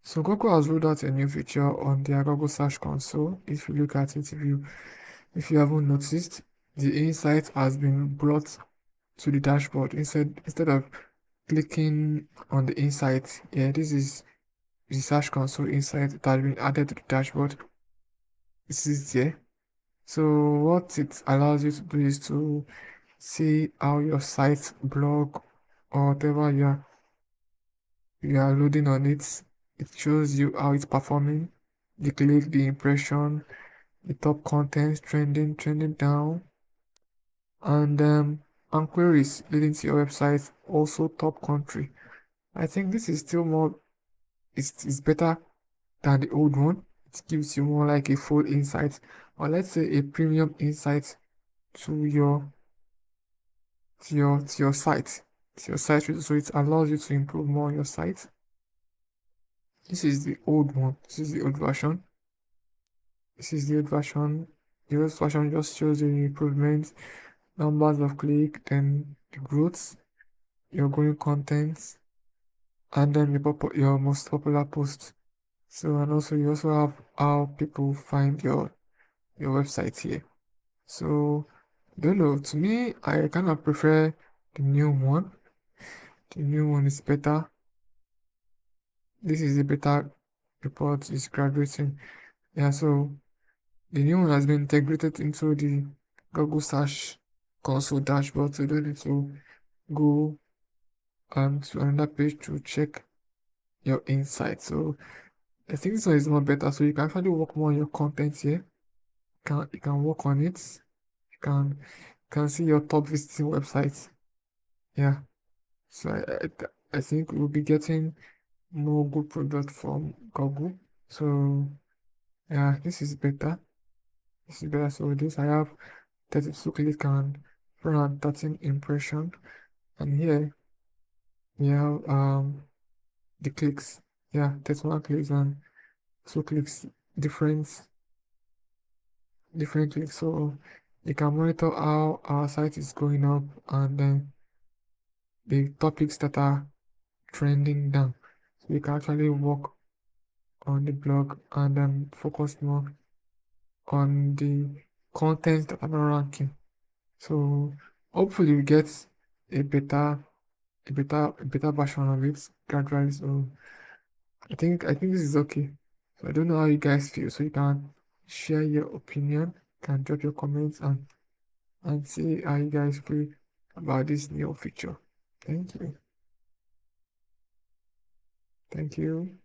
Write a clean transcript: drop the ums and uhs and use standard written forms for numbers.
So Google has rolled out a new feature on their Google Search Console. If you look at it, if you haven't noticed, the insight has been brought to the dashboard instead of clicking on the insight. Yeah, this is the Search Console insight that has been added to the dashboard. This is there. So what it allows you to do is to see how your site, blog, or whatever you are loading on it. It shows you how it's performing, the click, the impression, the top content, trending down, and queries leading to your website, also top country. I think this is still more, it's better than the old one. It gives you more like a full insight, or let's say a premium insight to your site. To your site, so it allows you to improve more on your site. This is the old one. This is the old version. This is the old version. The old version just shows you the improvements, numbers of click, then the growth, your growing content, and then your most popular post. So, and also you also have how people find your website here. So, don't know. To me, I kind of prefer the new one. The new one is better. This is a better report. Is graduating. Yeah. So the new one has been integrated into the Google Search Console dashboard. So you don't need to go to another page to check your insights. So I think this one is more better. So you can actually work more on your content here. You can work on it. You can see your top visiting websites. Yeah. So I think we'll be getting more good product from Google. So yeah, this is better. This is better. So this I have 32 click and 413 impression. And here we have the clicks. Yeah, 31 clicks and 2 clicks, different clicks. So you can monitor how our site is going up and then the topics that are trending down. So you can actually work on the blog and then focus more on the content that are not ranking. So hopefully we get a better version of it gradually. So I think this is okay. So I don't know how you guys feel. So you can share your opinion, can drop your comments and see how you guys feel about this new feature. Thank you. Thank you.